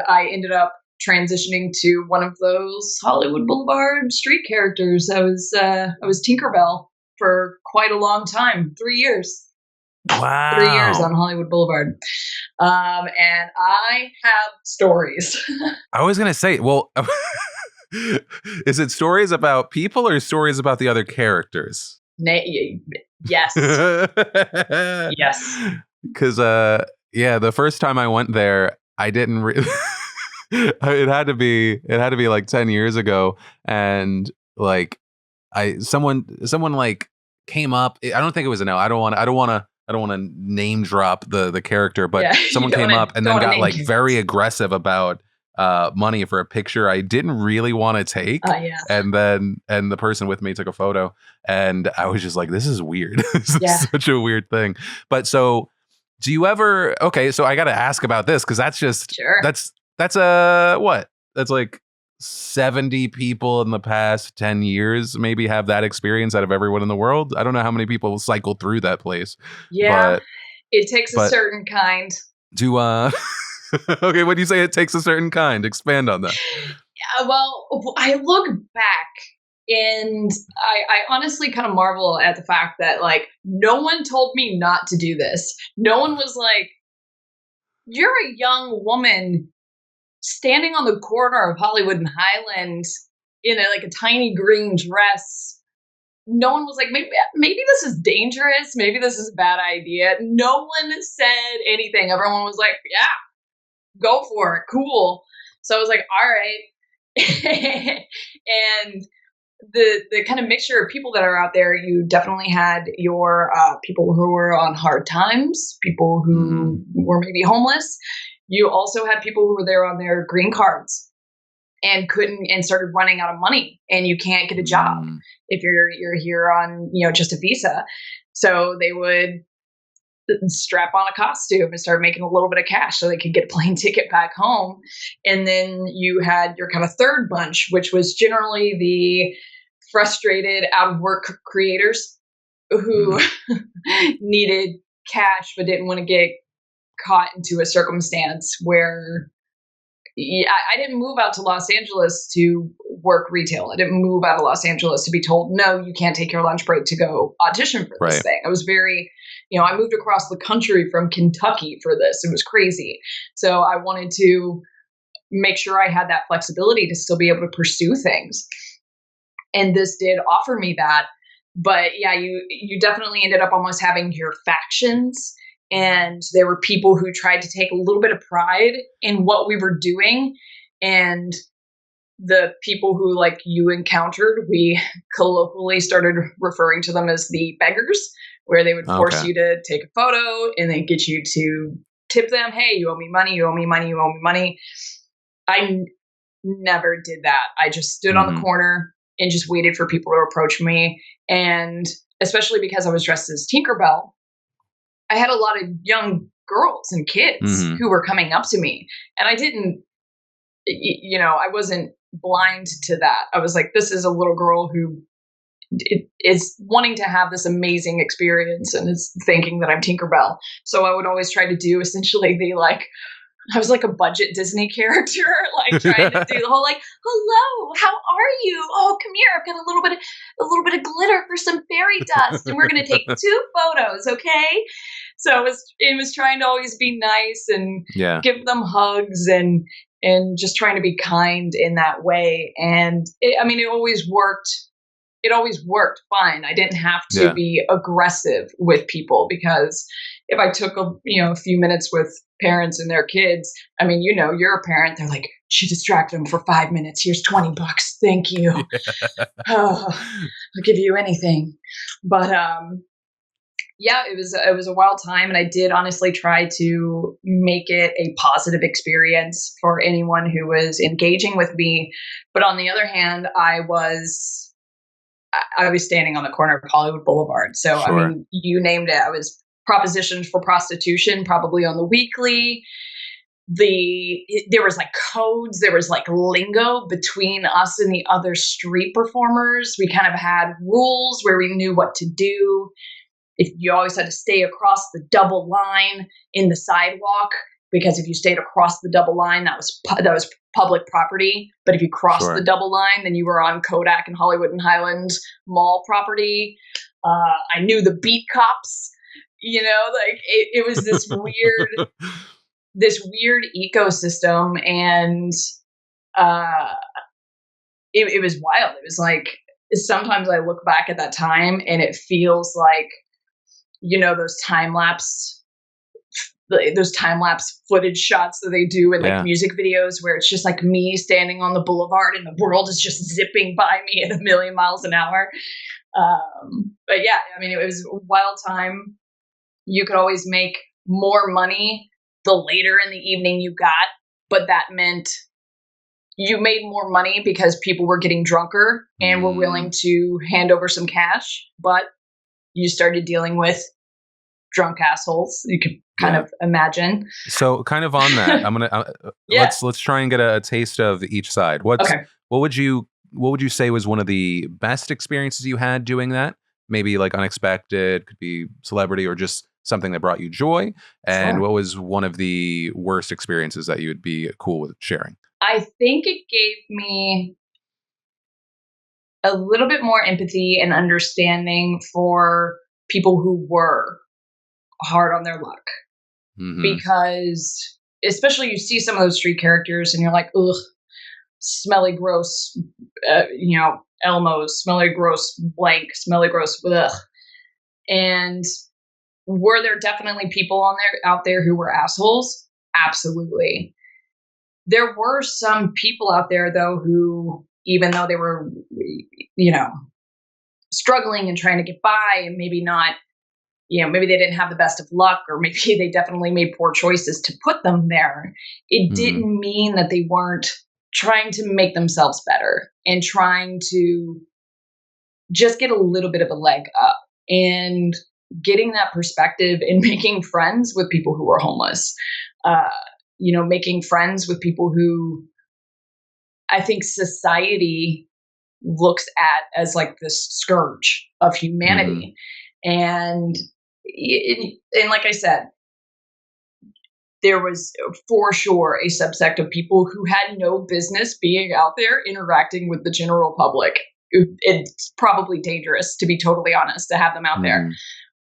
I ended up transitioning to one of those Hollywood Boulevard street characters. I was Tinkerbell for quite a long time, 3 years. 3 years on Wow. Hollywood Boulevard. And I have stories. I was going to say, well, is it stories about people or stories about the other characters? Yes. Yes. Because, yeah, the first time I went there, I didn't really. It had to be like 10 years ago, and like someone like came up. I don't think it was an L. I don't want to name drop the character, but someone came up and then got like very aggressive about money for a picture I didn't really want to take. Yeah. And the person with me took a photo, and I was just like, this is weird. This is such a weird thing. But so do you ever, okay, so I got to ask about this, because that's just, that's what? That's like 70 people in the past 10 years maybe have that experience out of everyone in the world. I don't know how many people cycle through that place. Yeah, it takes a certain kind. Okay, when you say it takes a certain kind, expand on that. Yeah, well, I look back and I honestly kind of marvel at the fact that, like, no one told me not to do this. No one was like, you're a young woman standing on the corner of Hollywood and Highland in a tiny green dress. No one was like, maybe this is dangerous. Maybe this is a bad idea. No one said anything. Everyone was like, yeah, go for it. Cool. So I was like, all right. And the kind of mixture of people that are out there, you definitely had your people who were on hard times, people who were maybe homeless. You also had people who were there on their green cards and started running out of money, and you can't get a job if you're here on, just a visa. So they would strap on a costume and start making a little bit of cash so they could get a plane ticket back home. And then you had your kind of third bunch, which was generally the frustrated, out of work creators who needed cash but didn't want to get caught into a circumstance where I didn't move out to Los Angeles to work retail. I didn't move out of Los Angeles to be told, no, you can't take your lunch break to go audition for this thing. I was very, I moved across the country from Kentucky for this. It was crazy. So I wanted to make sure I had that flexibility to still be able to pursue things. And this did offer me that. But yeah, you definitely ended up almost having your factions. And there were people who tried to take a little bit of pride in what we were doing. And the people who, like, you encountered, we colloquially started referring to them as the beggars, where they would force you to take a photo and then get you to tip them. Hey, you owe me money, you owe me money, you owe me money. I never did that. I just stood on the corner and just waited for people to approach me. And especially because I was dressed as Tinkerbell, I had a lot of young girls and kids who were coming up to me, and I didn't, I wasn't blind to that. I was like, this is a little girl who is wanting to have this amazing experience and is thinking that I'm Tinkerbell. So I would always try to do essentially I was like a budget Disney character, like trying to do the whole hello, how are you? Oh, come here. I've got a little bit of glitter for some fairy dust, and we're going to take 2 photos. Okay. So it was trying to always be nice and give them hugs and just trying to be kind in that way. And it always worked. It always worked fine. I didn't have to be aggressive with people, because if I took a few minutes with parents and their kids, you're a parent. They're like, she distracted them for 5 minutes. Here's $20. Thank you. Oh, I'll give you anything. But it was a wild time, and I did honestly try to make it a positive experience for anyone who was engaging with me. But on the other hand, I was standing on the corner of Hollywood Boulevard. So, you named it. I was propositioned for prostitution probably on the weekly. There was codes, there was lingo between us and the other street performers. We kind of had rules where we knew what to do. If you always had to stay across the double line in the sidewalk because if you stayed across the double line, that was public property. But if you crossed the double line, then you were on Kodak and Hollywood and Highland Mall property. I knew the beat cops, like it was this weird ecosystem, and it was wild. It was like, sometimes I look back at that time and it feels like, those time lapse footage shots that they do in like music videos, where it's just like me standing on the boulevard and the world is just zipping by me at 1,000,000 miles an hour. But yeah, I mean, it was a wild time. You could always make more money the later in the evening you got, but that meant you made more money because people were getting drunker and were willing to hand over some cash, but you started dealing with drunk assholes. You could kind of imagine. So kind of on that, I'm going to, let's try and get a taste of each side. What would you say was one of the best experiences you had doing that? Maybe like unexpected, could be celebrity or just something that brought you joy. And what was one of the worst experiences that you would be cool with sharing? I think it gave me a little bit more empathy and understanding for people who were hard on their luck. Because especially you see some of those street characters and you're like, ugh, smelly, gross, Elmos, smelly, gross, blank, smelly, gross, ugh. And were there definitely people out there who were assholes? Absolutely. There were some people out there, though, who, even though they were, struggling and trying to get by and maybe not, maybe they didn't have the best of luck, or maybe they definitely made poor choices to put them there. It didn't mean that they weren't trying to make themselves better and trying to just get a little bit of a leg up, and getting that perspective and making friends with people who are homeless. Making friends with people who I think society looks at as like this scourge of humanity. And like I said, there was for sure a subsect of people who had no business being out there interacting with the general public. It's probably dangerous, to be totally honest, to have them out there.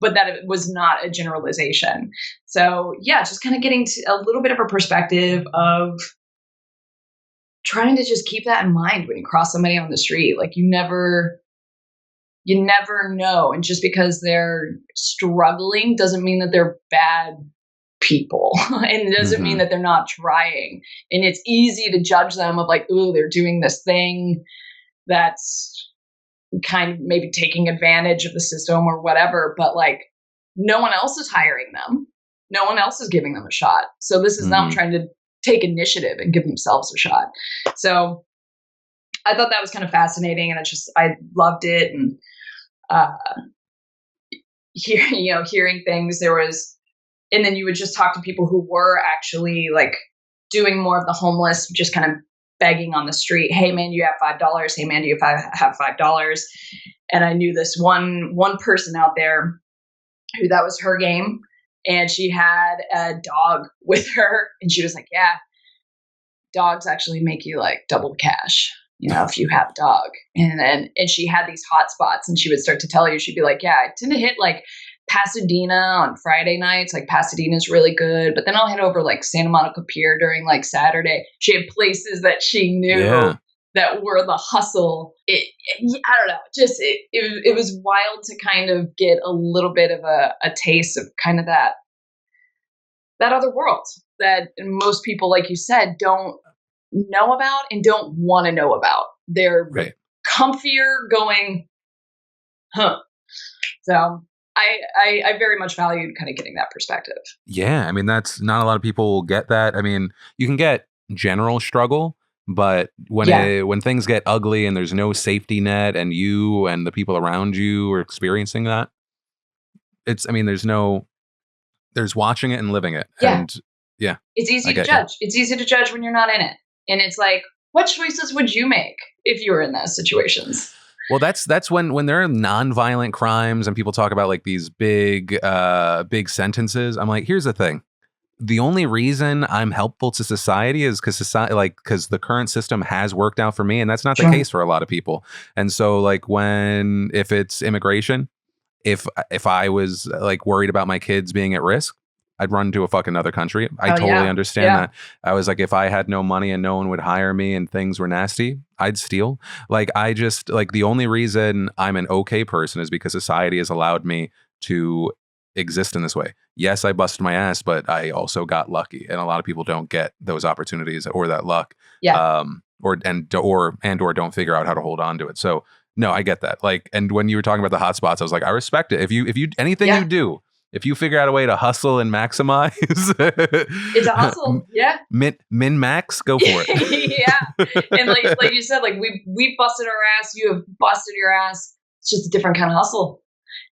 But that it was not a generalization. So yeah, just kind of getting to a little bit of a perspective of trying to just keep that in mind when you cross somebody on the street. Like you never know. And just because they're struggling doesn't mean that they're bad people. And it doesn't mean that they're not trying. And it's easy to judge them of like, ooh, they're doing this thing that's kind of maybe taking advantage of the system or whatever, but like no one else is hiring them. No one else is giving them a shot. So this is them trying to take initiative and give themselves a shot. So I thought that was kind of fascinating, and I loved it. And hearing things, and then you would just talk to people who were actually like doing more of the homeless, just kind of begging on the street. Hey man, you have $5? Hey man, do you have $5? And I knew this one person out there who that was her game. And she had a dog with her. And she was like, yeah, dogs actually make you like double the cash, if you have a dog. And she had these hot spots, and she would start to tell you, she'd be like, yeah, I tend to hit like Pasadena on Friday nights. Like Pasadena's really good, but then I'll head over like Santa Monica Pier during like Saturday. She had places that she knew that were the hustle. I don't know, just it was wild to kind of get a little bit of a taste of kind of that other world that most people, like you said, don't know about and don't want to know about. They're comfier going, huh? So I very much valued kind of getting that perspective. Yeah. I mean, that's not a lot of people get that. I mean, you can get general struggle, but when things get ugly and there's no safety net and you and the people around you are experiencing that, there's watching it and living it. Yeah. And yeah, it's easy to judge. It's easy to judge when you're not in it. And it's like, what choices would you make if you were in those situations? Well, that's when there are nonviolent crimes and people talk about like these big sentences. I'm like, here's the thing. the only reason I'm helpful to society is because society, like, because the current system has worked out for me, and that's not the Sure. case for a lot of people. And so, like, if it's immigration, if I was like worried about my kids being at risk, I'd run to a fucking other country. I Oh, totally yeah. understand Yeah. that. I was like, if I had no money and no one would hire me and things were nasty, I'd steal. Like, I just, like, the only reason I'm an okay person is because society has allowed me to exist in this way. Yes, I busted my ass, but I also got lucky, and a lot of people don't get those opportunities or that luck. Yeah. Or don't figure out how to hold on to it. So no, I get that. Like, and when you were talking about the hotspots, I was like, I respect it. If you anything Yeah. you do, if you figure out a way to hustle and maximize, It's a hustle. Yeah. min max, go for it. Yeah. And like you said, like we busted our ass, you have busted your ass. It's just a different kind of hustle,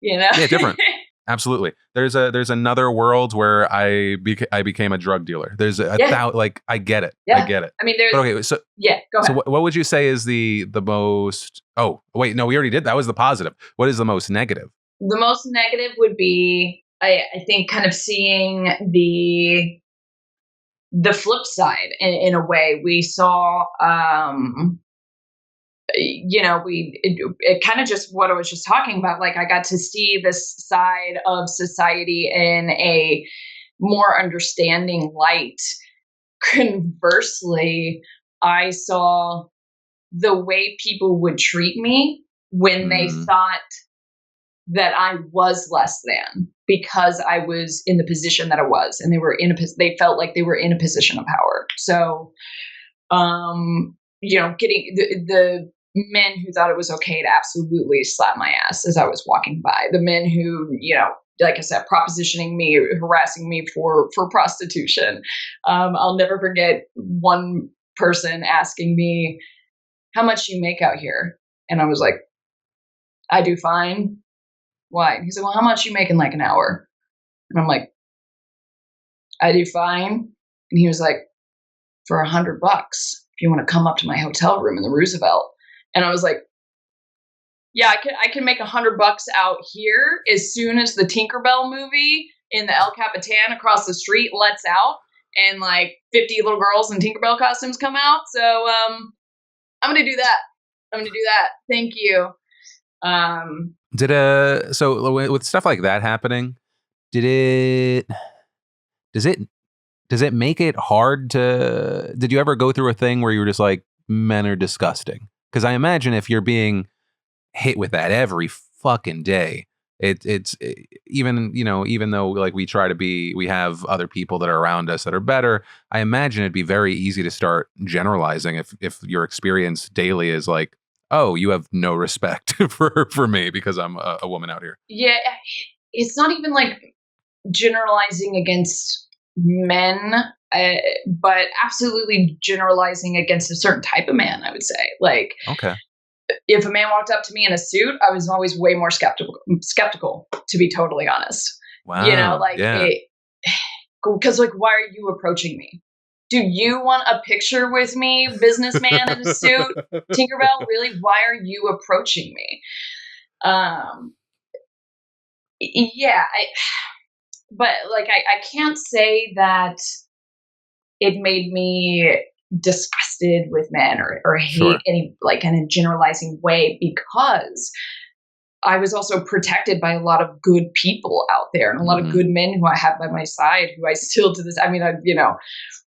you know? Yeah, different. Absolutely. There's another world where I became a drug dealer. There's Yeah. like, I get it. Yeah. I get it. I mean, there's But okay, so yeah, go ahead. so what would you say is the most? Oh wait, no, we already did. That was the positive. What is the most negative? The most negative would be I think kind of seeing the flip side in a way. We saw you know, it kind of just what I was just talking about. Like, I got to see this side of society in a more understanding light. Conversely, I saw the way people would treat me when they thought that I was less than because I was in the position that I was, and they felt like they were in a position of power. So, you know, getting the men who thought it was okay to absolutely slap my ass as I was walking by, the men who, you know, like I said, propositioning me, harassing me for prostitution. I'll never forget one person asking me, "How much do you make out here?" And I was like, "I do fine." "Why?" He said, "Well, how much you make in like an hour?" And I'm like, "I do fine." And he was like, "For $100 if you want to come up to my hotel room in the Roosevelt." And I was like, "Yeah, I can make $100 out here as soon as the Tinkerbell movie in the El Capitan across the street lets out and like 50 little girls in Tinkerbell costumes come out. So I'm gonna do that. I'm gonna do that. Thank you." So with stuff like that happening, does it make it hard to? Did you ever go through a thing where you were just like, men are disgusting? Because I imagine if you're being hit with that every fucking day, it's even, you know, even though like we have other people that are around us that are better, I imagine it'd be very easy to start generalizing if your experience daily is like, oh, you have no respect for me because I'm a woman out here. Yeah, it's not even like generalizing against men, but absolutely generalizing against a certain type of man, I would say. Like, Okay. if a man walked up to me in a suit, I was always way more skeptical, to be totally honest. Wow. You know, like, yeah. because like, why are you approaching me? Do you want a picture with me, businessman in a suit? Tinkerbell, really? Why are you approaching me? Yeah, but like, I can't say that it made me disgusted with men or hate Sure. any, like, in a generalizing way, because I was also protected by a lot of good people out there and a lot of good men who I have by my side, who I still to this, I mean,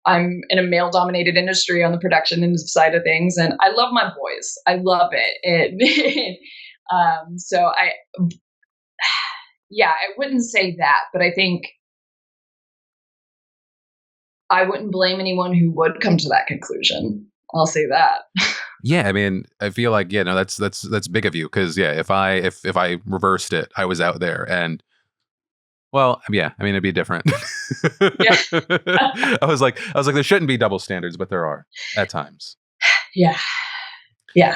I'm in a male dominated industry on the production side of things, and I love my boys. I love it. And so yeah, I wouldn't say that, but I think I wouldn't blame anyone who would come to that conclusion. I'll say that. Yeah, I mean, I feel like, yeah, no, that's big of you, because yeah, if I reversed it, I was out there, and well, yeah, I mean, it'd be different. Yeah. I was like, there shouldn't be double standards, but there are at times. Yeah. Yeah.